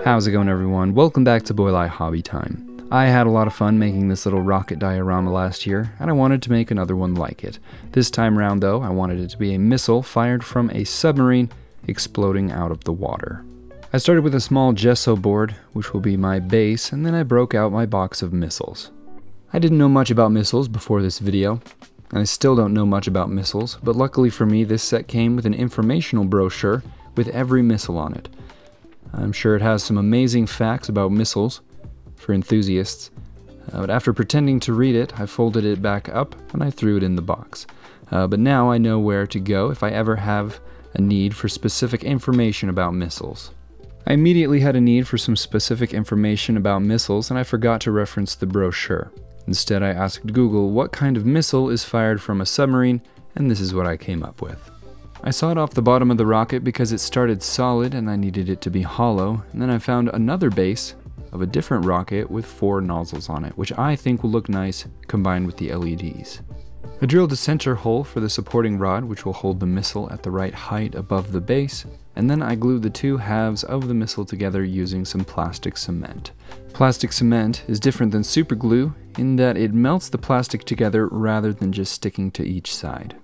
How's it going, everyone? Welcome back to Boylai Hobby Time. I had a lot of fun making this little rocket diorama last year, and I wanted to make another one like it. This time around though, I wanted it to be a missile fired from a submarine exploding out of the water. I started with a small gesso board, which will be my base, and then I broke out my box of missiles. I didn't know much about missiles before this video, and I still don't know much about missiles, but luckily for me this set came with an informational brochure with every missile on it. I'm sure it has some amazing facts about missiles for enthusiasts, but after pretending to read it, I folded it back up and I threw it in the box. But now I know where to go if I ever have a need for specific information about missiles. I immediately had a need for some specific information about missiles, and I forgot to reference the brochure. Instead, I asked Google what kind of missile is fired from a submarine, and this is what I came up with. I sawed off the bottom of the rocket because it started solid and I needed it to be hollow, and then I found another base of a different rocket with 4 nozzles on it, which I think will look nice combined with the LEDs. I drilled a center hole for the supporting rod, which will hold the missile at the right height above the base, and then I glued the 2 halves of the missile together using some plastic cement. Plastic cement is different than super glue in that it melts the plastic together rather than just sticking to each side.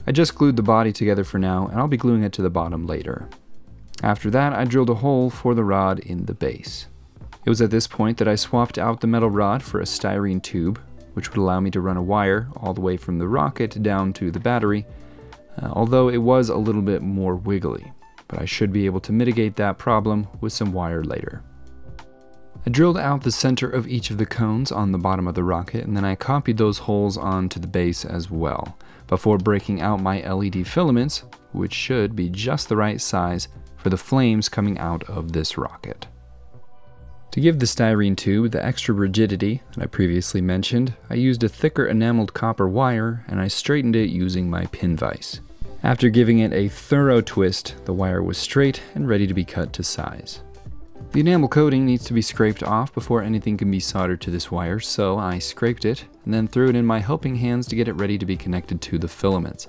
I just glued the body together for now, and I'll be gluing it to the bottom later. After that, I drilled a hole for the rod in the base. It was at this point that I swapped out the metal rod for a styrene tube, which would allow me to run a wire all the way from the rocket down to the battery, although it was a little bit more wiggly, but I should be able to mitigate that problem with some wire later. I drilled out the center of each of the cones on the bottom of the rocket, and then I copied those holes onto the base as well, before breaking out my LED filaments, which should be just the right size for the flames coming out of this rocket. To give the styrene tube the extra rigidity that I previously mentioned, I used a thicker enameled copper wire and I straightened it using my pin vise. After giving it a thorough twist, the wire was straight and ready to be cut to size. The enamel coating needs to be scraped off before anything can be soldered to this wire, so I scraped it and then threw it in my helping hands to get it ready to be connected to the filaments.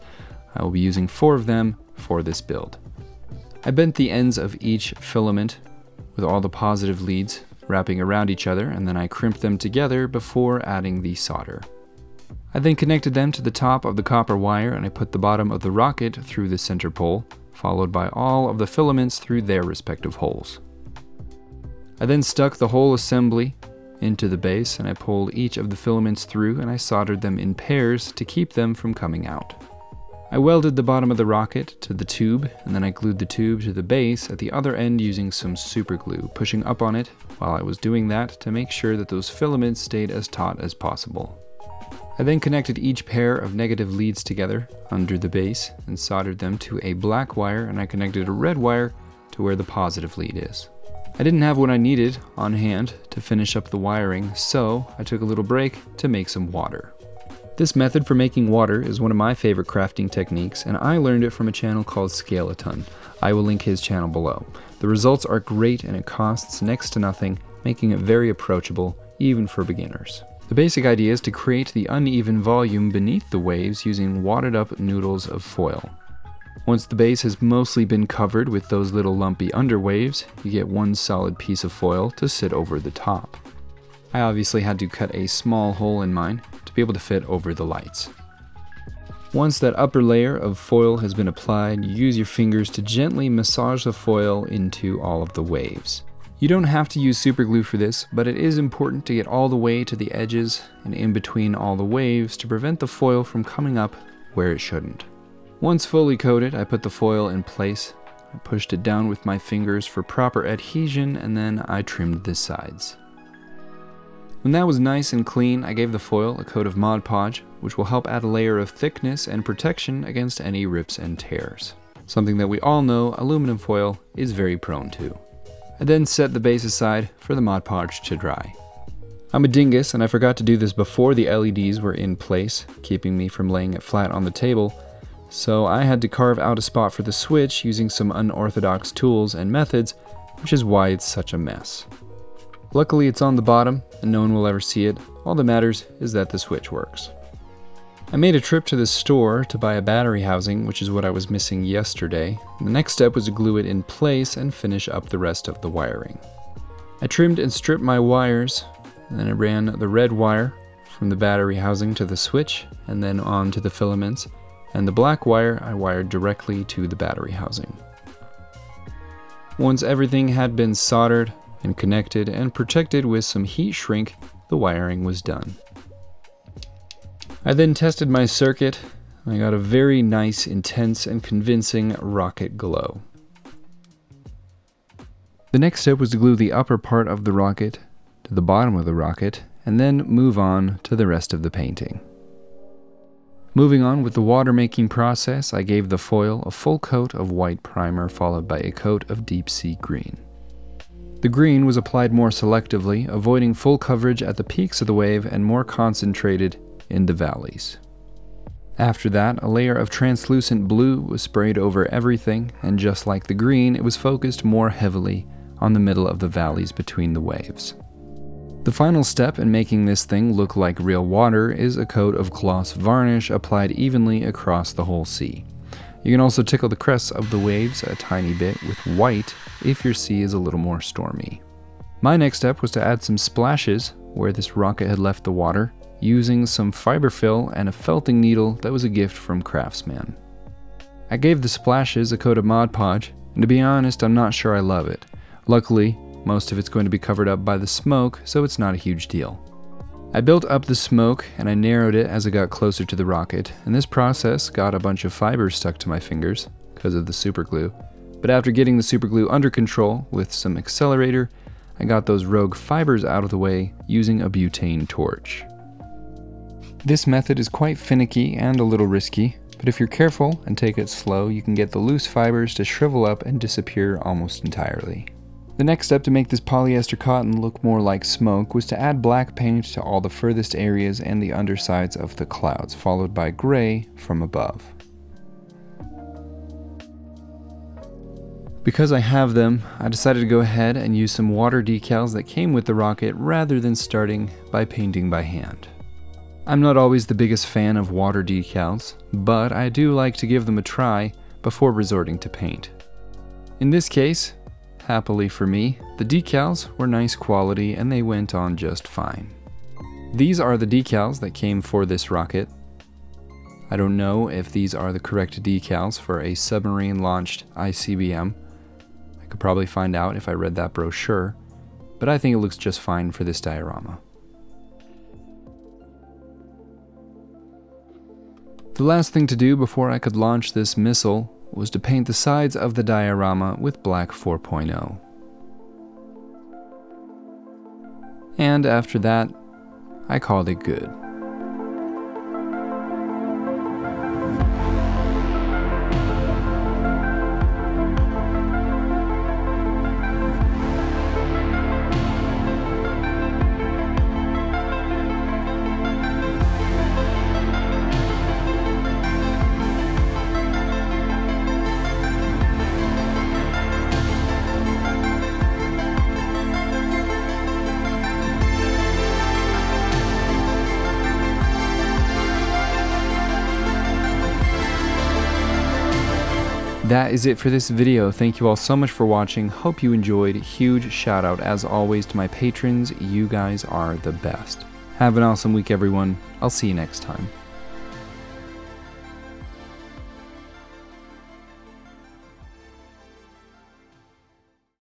I will be using 4 of them for this build. I bent the ends of each filament with all the positive leads wrapping around each other, and then I crimped them together before adding the solder. I then connected them to the top of the copper wire, and I put the bottom of the rocket through the center pole, followed by all of the filaments through their respective holes. I then stuck the whole assembly into the base, and I pulled each of the filaments through and I soldered them in pairs to keep them from coming out. I welded the bottom of the rocket to the tube, and then I glued the tube to the base at the other end using some super glue, pushing up on it while I was doing that to make sure that those filaments stayed as taut as possible. I then connected each pair of negative leads together under the base and soldered them to a black wire, and I connected a red wire to where the positive lead is. I didn't have what I needed on hand to finish up the wiring, so I took a little break to make some water. This method for making water is one of my favorite crafting techniques, and I learned it from a channel called Scale-a-Ton. I will link his channel below. The results are great and it costs next to nothing, making it very approachable, even for beginners. The basic idea is to create the uneven volume beneath the waves using wadded up noodles of foil. Once the base has mostly been covered with those little lumpy underwaves, you get one solid piece of foil to sit over the top. I obviously had to cut a small hole in mine to be able to fit over the lights. Once that upper layer of foil has been applied, you use your fingers to gently massage the foil into all of the waves. You don't have to use super glue for this, but it is important to get all the way to the edges and in between all the waves to prevent the foil from coming up where it shouldn't. Once fully coated, I put the foil in place. I pushed it down with my fingers for proper adhesion, and then I trimmed the sides. When that was nice and clean, I gave the foil a coat of Mod Podge, which will help add a layer of thickness and protection against any rips and tears. Something that we all know aluminum foil is very prone to. I then set the base aside for the Mod Podge to dry. I'm a dingus, and I forgot to do this before the LEDs were in place, keeping me from laying it flat on the table, so I had to carve out a spot for the switch using some unorthodox tools and methods, which is why it's such a mess. Luckily it's on the bottom and no one will ever see it. All that matters is that the switch works. I made a trip to the store to buy a battery housing, which is what I was missing yesterday. The next step was to glue it in place and finish up the rest of the wiring. I trimmed and stripped my wires, and then I ran the red wire from the battery housing to the switch, and then on to the filaments, and the black wire I wired directly to the battery housing. Once everything had been soldered and connected and protected with some heat shrink, the wiring was done. I then tested my circuit. I got a very nice, intense, and convincing rocket glow. The next step was to glue the upper part of the rocket to the bottom of the rocket, and then move on to the rest of the painting. Moving on with the water making process, I gave the foil a full coat of white primer followed by a coat of deep sea green. The green was applied more selectively, avoiding full coverage at the peaks of the wave and more concentrated in the valleys. After that, a layer of translucent blue was sprayed over everything, and just like the green, it was focused more heavily on the middle of the valleys between the waves. The final step in making this thing look like real water is a coat of gloss varnish applied evenly across the whole sea. You can also tickle the crests of the waves a tiny bit with white if your sea is a little more stormy. My next step was to add some splashes where this rocket had left the water, using some fiber fill and a felting needle that was a gift from Craftsman. I gave the splashes a coat of Mod Podge, and to be honest, I'm not sure I love it. Luckily, most of it's going to be covered up by the smoke, so it's not a huge deal. I built up the smoke and I narrowed it as I got closer to the rocket, and this process got a bunch of fibers stuck to my fingers because of the superglue. But after getting the superglue under control with some accelerator, I got those rogue fibers out of the way using a butane torch. This method is quite finicky and a little risky, but if you're careful and take it slow, you can get the loose fibers to shrivel up and disappear almost entirely. The next step to make this polyester cotton look more like smoke was to add black paint to all the furthest areas and the undersides of the clouds, followed by gray from above. Because I have them, I decided to go ahead and use some water decals that came with the rocket rather than starting by painting by hand. I'm not always the biggest fan of water decals, but I do like to give them a try before resorting to paint. In this case, happily for me, the decals were nice quality and they went on just fine. These are the decals that came for this rocket. I don't know if these are the correct decals for a submarine-launched ICBM. I could probably find out if I read that brochure, but I think it looks just fine for this diorama. The last thing to do before I could launch this missile was to paint the sides of the diorama with black 4.0. And after that, I called it good. That is it for this video. Thank you all so much for watching. Hope you enjoyed. Huge shout out as always to my patrons. You guys are the best. Have an awesome week, everyone. I'll see you next time.